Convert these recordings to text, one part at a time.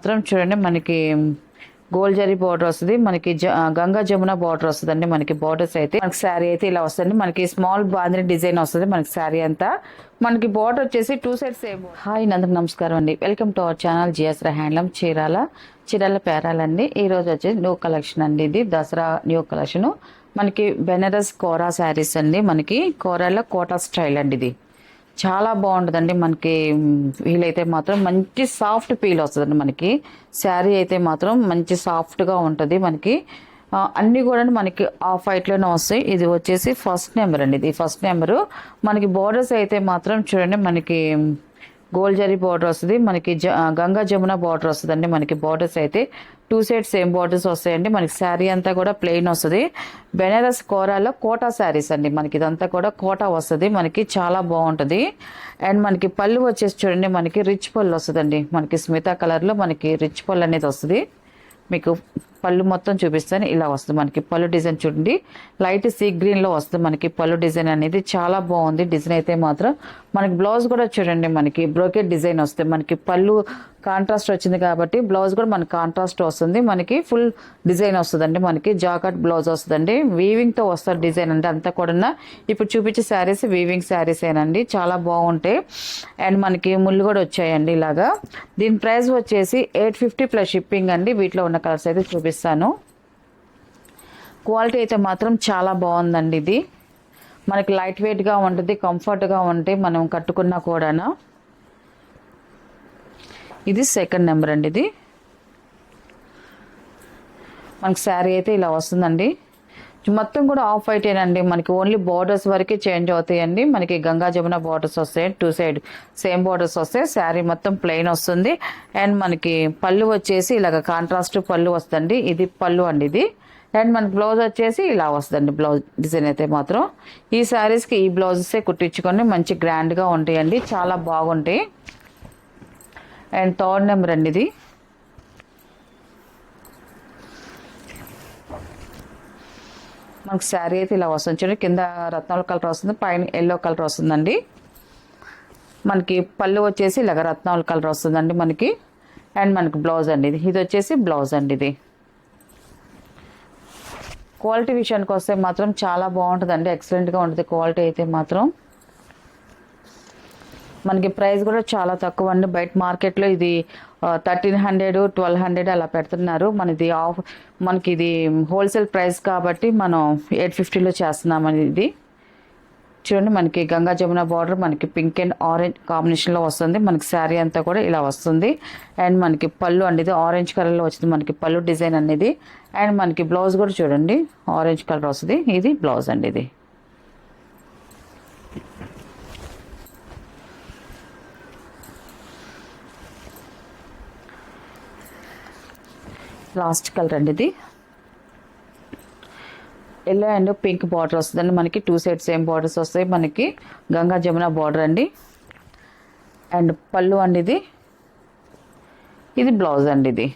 మాత్రం చూడండి మనకి గోల్డ్ జరీ బార్డర్ వస్తుంది, మనకి గంగా జమున బార్డర్ వస్తుందండి. మనకి బార్డర్స్ అయితే మనకి శారీ అయితే ఇలా వస్తుంది. మనకి స్మాల్ బాందిని డిజైన్ వస్తుంది మనకి శారీ అంతా. మనకి బార్డర్ వచ్చేసి 2 సైడ్స్ సేమ్. హాయ్ అందరికి నమస్కారం అండి, welcome to our channel GSR handloom. Chirala పేరాలండి. ఈ రోజు వచ్చేసి న్యూ కలెక్షన్ అండి, ఇది దసరా న్యూ కలెక్షన్. మనకి బెనారస్ కోరా శారీస్ అండి, మనకి కోరాలో కోటా స్టైల్ అండి. ఇది చాలా బాగుంటుందండి. మనకి వీలైతే మాత్రం మంచి సాఫ్ట్ ఫీల్ వస్తుందండి. మనకి శారీ అయితే మాత్రం మంచి సాఫ్ట్గా ఉంటుంది. మనకి అన్నీ కూడా మనకి ఆఫ్ వైట్లోనే వస్తాయి. ఇది వచ్చేసి ఫస్ట్ నెంబర్ అండి, ఇది ఫస్ట్ నెంబరు. మనకి బోర్డర్స్ అయితే మాత్రం చూడండి మనకి గోల్డ్ జరీ బార్డర్ వస్తుంది, మనకి గంగా జమున బార్డర్ వస్తుందండి. మనకి బార్డర్స్ అయితే 2 సైడ్స్ సేమ్ బార్డర్స్ వస్తాయండి. మనకి శారీ అంతా కూడా ప్లెయిన్ వస్తుంది. బెనారస్ కోరాలో కోటా శారీస్ అండి, మనకి ఇదంతా కూడా కోటా వస్తుంది. మనకి చాలా బాగుంటుంది. అండ్ మనకి పళ్ళు వచ్చేసి చూడండి మనకి రిచ్ పళ్ళు వస్తుందండి. మనకి స్మితా కలర్లో మనకి రిచ్ పళ్ళు అనేది వస్తుంది. మీకు పళ్ళు మొత్తం చూపిస్తాను, ఇలా వస్తుంది. మనకి పళ్ళు డిజైన్ చూడండి లైట్ సీ గ్రీన్లో వస్తుంది. మనకి పళ్ళు డిజైన్ అనేది చాలా బాగుంది. డిజైన్ అయితే మాత్రం మనకి బ్లౌజ్ కూడా చూడండి మనకి బ్రోకెట్ డిజైన్ వస్తుంది. మనకి పళ్ళు కాంట్రాస్ట్ వచ్చింది కాబట్టి బ్లౌజ్ కూడా మనకి కాంట్రాస్ట్ వస్తుంది. మనకి ఫుల్ డిజైన్ వస్తుందండి. మనకి జాకెట్ బ్లౌజ్ వస్తుందండి. వీవింగ్తో వస్తారు డిజైన్ అంటే అంతా కూడా. ఇప్పుడు చూపించే శారీస్ వీవింగ్ శారీస్ ఏనండి, చాలా బాగుంటాయి. అండ్ మనకి ముళ్ళు కూడా వచ్చాయండి ఇలాగా. దీని ప్రైస్ వచ్చేసి 850 ప్లస్ షిప్పింగ్ అండి. వీటిలో ఉన్న కలర్స్ అయితే చూపిస్తాను. క్వాలిటీ అయితే మాత్రం చాలా బాగుందండి. ఇది మనకి లైట్ వెయిట్గా ఉంటుంది, కంఫర్ట్గా ఉంటాయి మనం కట్టుకున్నా కూడా. ఇది సెకండ్ నెంబర్ అండి. ఇది మనకి శారీ అయితే ఇలా వస్తుందండి. మొత్తం కూడా ఆఫ్ వైటేనండి. మనకి ఓన్లీ బార్డర్స్ వరకే చేంజ్ అవుతాయండి. మనకి గంగా జమున బార్డర్స్ వస్తాయి, 2 సైడ్ సేమ్ బార్డర్స్ వస్తాయి. శారీ మొత్తం ప్లెయిన్ వస్తుంది. అండ్ మనకి పళ్ళు వచ్చేసి ఇలాగ కాంట్రాస్ట్ పళ్ళు వస్తుంది. ఇది పళ్ళు అండి ఇది. అండ్ మనకి బ్లౌజ్ వచ్చేసి ఇలా వస్తుందండి. బ్లౌజ్ డిజైన్ అయితే మాత్రం ఈ శారీస్కి ఈ బ్లౌజెసే కుట్టించుకొని మంచి గ్రాండ్గా ఉంటాయండి, చాలా బాగుంటాయి. అండ్ థర్డ్ నెంబర్ అండి ఇది. మనకు శారీ అయితే ఇలా వస్తుంది చూడండి, కింద రత్నాల కలర్ వస్తుంది, పైన ఎల్లో కలర్ వస్తుందండి. మనకి పళ్ళు వచ్చేసి ఇలాగ రత్నాల కలర్ వస్తుందండి మనకి. అండ్ మనకి బ్లౌజ్ అండి ఇది వచ్చేసి బ్లౌజ్ అండి. ఇది క్వాలిటీ విషయానికి వస్తే మాత్రం చాలా బాగుంటుందండి, ఎక్సలెంట్గా ఉంటుంది క్వాలిటీ అయితే మాత్రం. మనకి ప్రైస్ కూడా చాలా తక్కువ అండి. బయట మార్కెట్లో ఇది 1300 1200 అలా పెడుతున్నారు. మనకి ఇది హోల్సేల్ ప్రైస్ కాబట్టి మనం 850లో చేస్తున్నామని. ఇది చూడండి మనకి గంగా జమున బార్డర్ మనకి పింక్ అండ్ ఆరెంజ్ కాంబినేషన్లో వస్తుంది. మనకి శారీ అంతా కూడా ఇలా వస్తుంది. అండ్ మనకి పళ్ళు అండి ఇది ఆరెంజ్ కలర్లో వచ్చింది మనకి పళ్ళు డిజైన్ అనేది. అండ్ మనకి బ్లౌజ్ కూడా చూడండి ఆరెంజ్ కలర్ వస్తుంది. ఇది బ్లౌజ్ అండి. ఇది లాస్ట్ కలర్ అండి. ఇది ఎల్లో అండ్ పింక్ బార్డర్ వస్తుందండి. మనకి 2 సైడ్ సేమ్ బార్డర్స్ వస్తాయి. మనకి గంగా జమున బార్డర్ అండి. అండ్ పళ్ళు అండి ఇది బ్లౌజ్ అండి. ఇది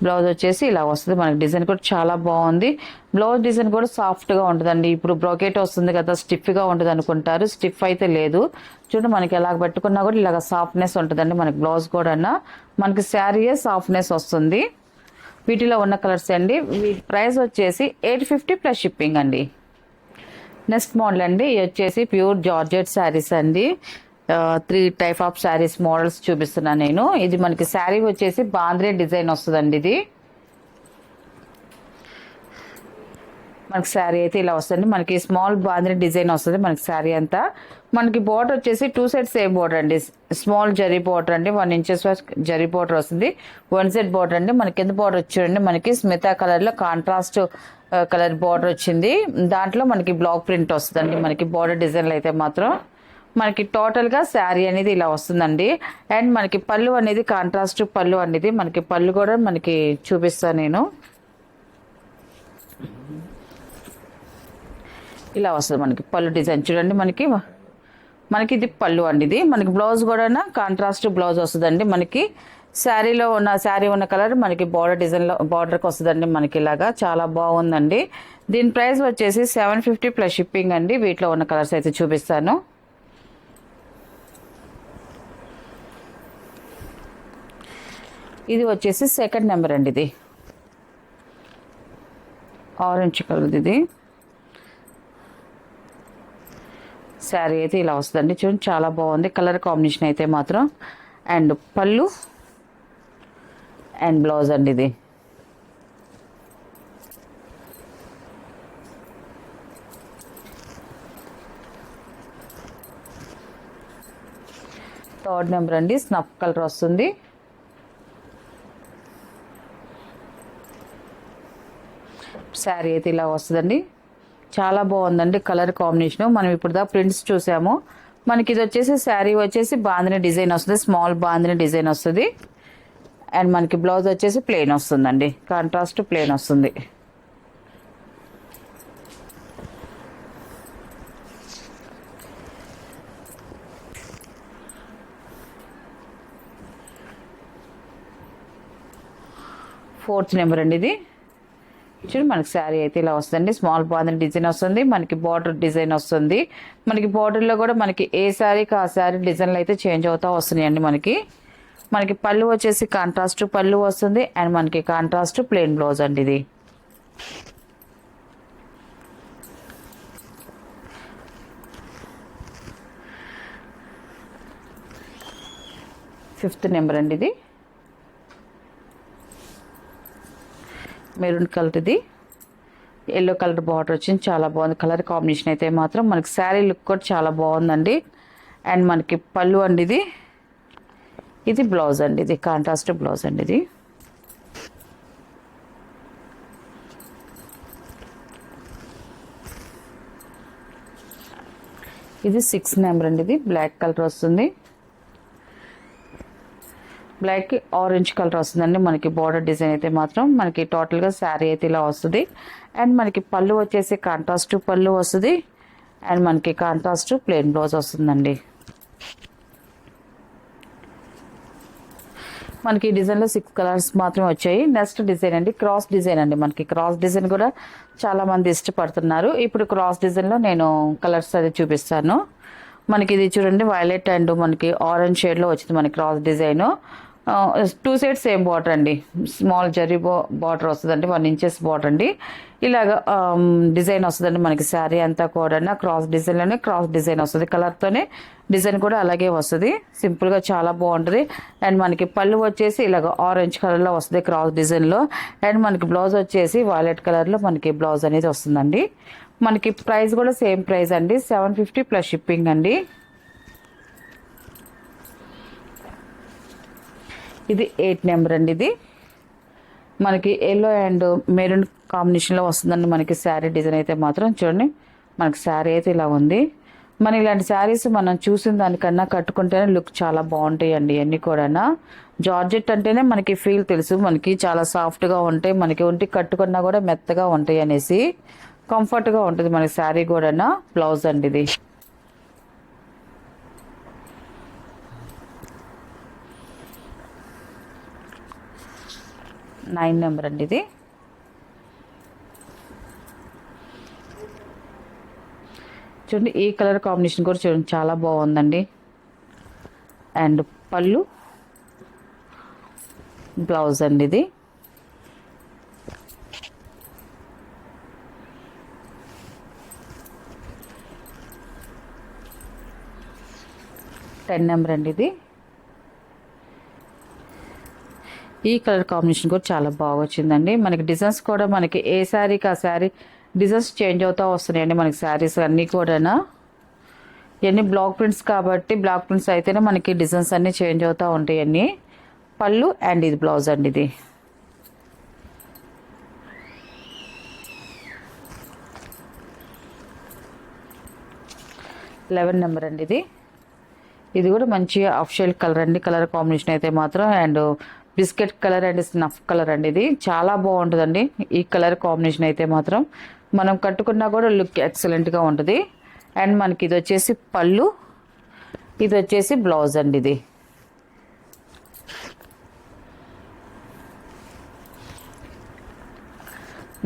బ్లౌజ్ వచ్చేసి ఇలా వస్తుంది. మనకి డిజైన్ కూడా చాలా బాగుంది. బ్లౌజ్ డిజైన్ కూడా సాఫ్ట్గా ఉంటుందండి. ఇప్పుడు బ్రోకెట్ వస్తుంది కదా, స్టిఫ్గా ఉంటుంది అనుకుంటారు, స్టిఫ్ అయితే లేదు. చూడండి మనకి ఎలా పెట్టుకున్నా కూడా ఇలాగ సాఫ్ట్నెస్ ఉంటుందండి. మనకి బ్లౌజ్ కూడా మనకి శారీయే సాఫ్ట్నెస్ వస్తుంది. వీటిలో ఉన్న కలర్స్ అండి. వీటి ప్రైస్ వచ్చేసి 850 ప్లస్ షిప్పింగ్ అండి. నెక్స్ట్ మోడల్ అండి, ఇది వచ్చేసి ప్యూర్ జార్జెట్ శారీస్ అండి. 3 టైప్ ఆఫ్ శారీస్ మోడల్స్ చూపిస్తున్నాను నేను. ఇది మనకి శారీ వచ్చేసి బాంద్రే డిజైన్ వస్తుందండి. ఇది మనకి శారీ అయితే ఇలా వస్తుంది. మనకి స్మాల్ బాంద్రే డిజైన్ వస్తుంది మనకి శారీ అంతా. మనకి బార్డర్ వచ్చేసి 2 సైడ్ సేమ్ బార్డర్ అండి. స్మాల్ జరీ బార్డర్ అండి, 1 ఇంచెస్ జరీ బార్డర్ వస్తుంది. 1 సైడ్ బార్డర్ అండి. మనకి కింద బార్డర్ వచ్చేయండి మనకి స్మితా కలర్లో కాంట్రాస్ట్ కలర్ బార్డర్ వచ్చింది. దాంట్లో మనకి బ్లాక్ ప్రింట్ వస్తుందండి. మనకి బార్డర్ డిజైన్లు అయితే మాత్రం మనకి టోటల్గా శారీ అనేది ఇలా వస్తుందండి. అండ్ మనకి పళ్ళు అనేది కాంట్రాస్ట్ పళ్ళు అనేది. మనకి పళ్ళు కూడా మనకి చూపిస్తాను నేను. ఇలా వస్తుంది మనకి పళ్ళు డిజైన్ చూడండి. మనకి ఇది పళ్ళు అండి. ఇది మనకి బ్లౌజ్ కూడా కాంట్రాస్ట్ బ్లౌజ్ వస్తుందండి. మనకి శారీ ఉన్న కలర్ మనకి బార్డర్ డిజైన్లో బార్డర్కి వస్తుందండి. మనకి ఇలాగా చాలా బాగుందండి. దీని ప్రైస్ వచ్చేసి 750 ప్లస్ షిప్పింగ్ అండి. వీటిలో ఉన్న కలర్స్ అయితే చూపిస్తాను. ఇది వచ్చేసి సెకండ్ నెంబర్ అండి. ఇది ఆరెంజ్ కలర్. ఇది శారీ అయితే ఇలా వస్తుందండి. చూడండి చాలా బాగుంది కలర్ కాంబినేషన్ అయితే మాత్రం. అండ్ పళ్ళు అండ్ బ్లౌజ్ అండి. ఇది థర్డ్ నెంబర్ అండి. స్నఫ్ కలర్ వస్తుంది. శారీ అయితే ఇలా వస్తుందండి. చాలా బాగుందండి కలర్ కాంబినేషన్. మనం ఇప్పుడు దా ప్రింట్స్ చూసాము. మనకి ఇది వచ్చేసి శారీ వచ్చేసి బాందిని డిజైన్ వస్తుంది. స్మాల్ బాందిని డిజైన్ వస్తుంది. అండ్ మనకి బ్లౌజ్ వచ్చేసి ప్లెయిన్ వస్తుందండి. కాంట్రాస్ట్ ప్లెయిన్ వస్తుంది. ఫోర్త్ నెంబర్ అండి. ఇది చూడండి మనకి శారీ అయితే ఇలా వస్తుందండి. స్మాల్ బాందిని డిజైన్ వస్తుంది. మనకి బార్డర్ డిజైన్ వస్తుంది. మనకి బార్డర్లో కూడా మనకి ఏ శారీకి ఆ శారీ డిజైన్లు అయితే చేంజ్ అవుతా వస్తున్నాయండి. మనకి పళ్ళు వచ్చేసి కాంట్రాస్ట్ పళ్ళు వస్తుంది. అండ్ మనకి కాంట్రాస్ట్ ప్లెయిన్ బ్లౌజ్ అండి. ఇది ఫిఫ్త్ నెంబర్ అండి. ఇది మెరూన్ కలర్. ఇది ఎల్లో కలర్ బార్డర్ వచ్చింది. చాలా బాగుంది కలర్ కాంబినేషన్ అయితే మాత్రం. మనకి శారీ లుక్ కూడా చాలా బాగుందండి. అండ్ మనకి పళ్ళు అండి. ఇది బ్లౌజ్ అండి. ఇది కాంట్రాస్ట్ బ్లౌజ్ అండి. ఇది 6 నెంబర్ అండి. ఇది బ్లాక్ కలర్ వస్తుంది. బ్లాక్ ఆరెంజ్ కలర్ వస్తుందండి. మనకి బార్డర్ డిజైన్ అయితే మాత్రం మనకి టోటల్గా శారీ అయితే ఇలా వస్తుంది. అండ్ మనకి పళ్ళు వచ్చేసి కాంట్రాస్ట్ పళ్ళు వస్తుంది. అండ్ మనకి కాంట్రాస్ట్ ప్లెయిన్ బ్లౌజ్ వస్తుందండి. మనకి ఈ డిజైన్లో 6 కలర్స్ మాత్రం వచ్చాయి. నెక్స్ట్ డిజైన్ అండి క్రాస్ డిజైన్ అండి. మనకి క్రాస్ డిజైన్ కూడా చాలా మంది ఇష్టపడుతున్నారు. ఇప్పుడు క్రాస్ డిజైన్లో నేను కలర్స్ అది చూపిస్తాను. మనకి ఇది చూడండి వైలెట్ అండ్ మనకి ఆరెంజ్ షేడ్లో వచ్చింది మనకి cross design. 2 sides same border అండి. స్మాల్ జరీ బార్డర్ వస్తుందండి. 1 ఇంచెస్ బార్డర్ అండి. ఇలాగ డిజైన్ వస్తుందండి. మనకి శారీ అంతా కూడా క్రాస్ డిజైన్లోనే క్రాస్ డిజైన్ వస్తుంది. కలర్తోనే డిజైన్ కూడా అలాగే వస్తుంది. సింపుల్గా చాలా బాగుంటుంది. అండ్ మనకి పళ్ళు వచ్చేసి ఇలాగ ఆరెంజ్ కలర్లో వస్తుంది క్రాస్ డిజైన్లో. అండ్ మనకి బ్లౌజ్ వచ్చేసి వైలెట్ కలర్లో మనకి బ్లౌజ్ అనేది వస్తుందండి. మనకి ప్రైస్ కూడా సేమ్ ప్రైస్ అండి. 750 ప్లస్ షిప్పింగ్ అండి. ఇది 8 నెంబర్ అండి. ఇది మనకి ఎల్లో అండ్ మెరూన్ కాంబినేషన్లో వస్తుందండి. మనకి శారీ డిజైన్ అయితే మాత్రం చూడండి మనకి శారీ అయితే ఇలా ఉంది. మన ఇలాంటి శారీస్ మనం చూసిన దానికన్నా కట్టుకుంటేనే లుక్ చాలా బాగుంటాయి అండి. అన్నీ కూడా జార్జెట్ అంటేనే మనకి ఫీల్ తెలుసు. మనకి చాలా సాఫ్ట్గా ఉంటాయి. మనకి ఒంటికి కట్టుకున్నా కూడా మెత్తగా ఉంటాయి అనేసి కంఫర్ట్గా ఉంటుంది మనకి శారీ కూడా. బ్లౌజ్ అండి. ఇది 9 నెంబర్ అండి. ఇది చూడండి ఈ కలర్ కాంబినేషన్ కూడా చూడండి చాలా బాగుందండి. అండ్ పళ్ళు బ్లౌజ్ అండి. ఇది టెన్ నెంబర్ అండి. ఇది ఈ కలర్ కాంబినేషన్ కూడా చాలా బాగా వచ్చిందండి. మనకి డిజైన్స్ కూడా మనకి ఏ శారీకి ఆ శారీ డిజైన్స్ చేంజ్ అవుతూ వస్తున్నాయండి. మనకి శారీస్ అన్నీ కూడా ఇవన్నీ బ్లాక్ ప్రింట్స్ కాబట్టి బ్లాక్ ప్రింట్స్ అయితేనే మనకి డిజైన్స్ అన్నీ చేంజ్ అవుతూ ఉంటాయి అన్నీ. పళ్ళు అండ్ ఇది బ్లౌజ్ అండి. ఇది లెవెన్ నెంబర్ అండి. ఇది కూడా మంచి ఆఫ్ షేడ్ కలర్ అండి. కలర్ కాంబినేషన్ అయితే మాత్రం and biscuit colour and snuff colour అండి. ఇది చాలా బాగుంటుందండి. ఈ కలర్ కాంబినేషన్ అయితే మాత్రం మనం కట్టుకున్నా కూడా లుక్ ఎక్సలెంట్గా ఉంటుంది. అండ్ మనకి ఇది వచ్చేసి పళ్ళు, ఇది వచ్చేసి బ్లౌజ్ అండి. ఇది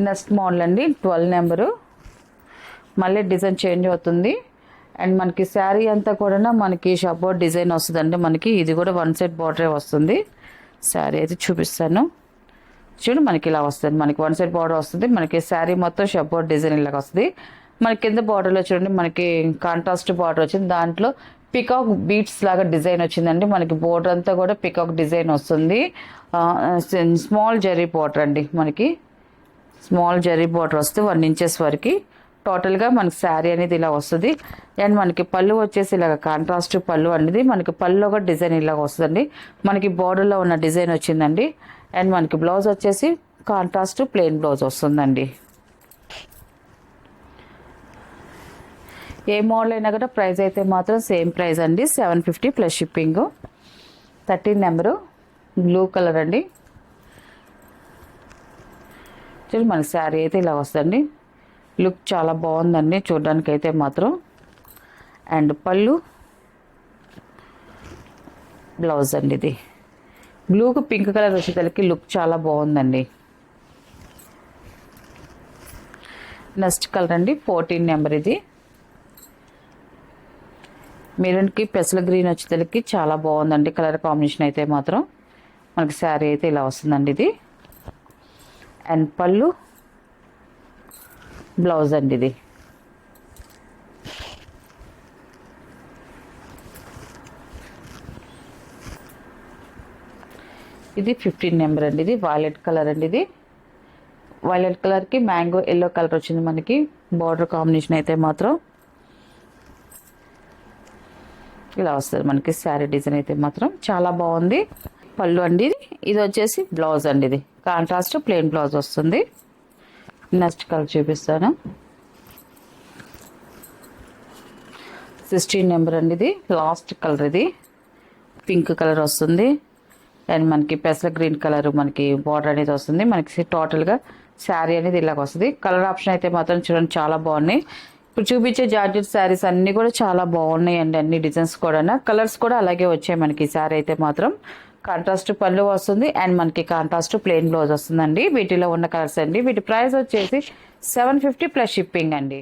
నెక్స్ట్ మోడల్ అండి 12 నెంబరు. మళ్ళీ డిజైన్ చేంజ్ అవుతుంది. అండ్ మనకి శారీ అంతా కూడా మనకి షాప్ డిజైన్ వస్తుందండి. మనకి ఇది కూడా 1 సైడ్ బార్డరే వస్తుంది. శారీ అయితే చూపిస్తాను. చూడు మనకి ఇలా వస్తుంది, మనకి వన్ సైడ్ బార్డర్ వస్తుంది, మనకి శారీ మొత్తం షబ్బోర్డ్ డిజైన్ ఇలాగ వస్తుంది. మనకి కింద బార్డర్లో చూడండి మనకి కాంట్రాస్ట్ బార్డర్ వచ్చింది, దాంట్లో పికాక్ బీట్స్ లాగా డిజైన్ వచ్చిందండి. మనకి బోర్డర్ అంతా కూడా పికాక్ డిజైన్ వస్తుంది. స్మాల్ జరీ బార్డర్ అండి, మనకి స్మాల్ జరీ బార్డర్ వస్తే 1 ఇంచెస్ వరకు టోటల్గా మనకి శారీ అనేది ఇలా వస్తుంది. అండ్ మనకి పళ్ళు వచ్చేసి ఇలాగ కాంట్రాస్ట్ పళ్ళు అనేది, మనకి పళ్ళు ఒక డిజైన్ ఇలాగ వస్తుందండి. మనకి బార్డర్లో ఉన్న డిజైన్ వచ్చిందండి. అండ్ మనకి బ్లౌజ్ వచ్చేసి కాంట్రాస్ట్ ప్లెయిన్ బ్లౌజ్ వస్తుందండి. ఏ మోడల్ అయినా కూడా ప్రైస్ అయితే మాత్రం సేమ్ ప్రైస్ అండి, 750 plus shipping. 13 number blue colour అండి. చూడండి మనకి శారీ అయితే ఇలా వస్తుందండి. లుక్ చాలా బాగుందండి చూడడానికి అయితే మాత్రం. అండ్ పళ్ళు, బ్లౌజ్ అండి. ఇది బ్లూకు పింక్ కలర్ వచ్చేసరికి లుక్ చాలా బాగుందండి. నెక్స్ట్ కలర్ అండి 14 నెంబర్. ఇది మెరూన్కి పెసల గ్రీన్ వచ్చేసరికి చాలా బాగుందండి కలర్ కాంబినేషన్ అయితే మాత్రం. మనకి శారీ అయితే ఇలా వస్తుందండి ఇది. అండ్ పళ్ళు, బ్లౌజ్ అండి. ఇది 15 నెంబర్ అండి. ఇది వైలెట్ కలర్ అండి. ఇది వైలెట్ కలర్కి మ్యాంగో ఎల్లో కలర్ వచ్చింది మనకి బార్డర్ కాంబినేషన్ అయితే మాత్రం. ఇలా వస్తుంది మనకి శారీ డిజైన్ అయితే మాత్రం చాలా బాగుంది. పళ్ళు అండి. ఇది వచ్చేసి బ్లౌజ్ అండి. ఇది కాంట్రాస్ట్ ప్లెయిన్ బ్లౌజ్ వస్తుంది. నెక్స్ట్ కలర్ చూపిస్తాను. 16 నెంబర్ అండి. ఇది లాస్ట్ కలర్. ఇది పింక్ కలర్ వస్తుంది. అండ్ మనకి పెసల గ్రీన్ కలర్ మనకి బార్డర్ అనేది వస్తుంది. మనకి టోటల్గా శారీ అనేది ఇలాగ వస్తుంది. కలర్ ఆప్షన్ అయితే మాత్రం చూడండి చాలా బాగున్నాయి. ఇప్పుడు చూపించే జార్జెట్ శారీస్ అన్నీ కూడా చాలా బాగున్నాయి అండి. అన్ని డిజైన్స్ కూడా కలర్స్ కూడా అలాగే వచ్చాయి మనకి. శారీ అయితే మాత్రం కాంట్రాస్ట్ పళ్ళు వస్తుంది. అండ్ మనకి కాంట్రాస్ట్ ప్లెయిన్ బ్లౌజ్ వస్తుందండి. వీటిలో ఉన్న కలర్స్ అండి. వీటి ప్రైస్ వచ్చేసి 750 ప్లస్ షిప్పింగ్ అండి.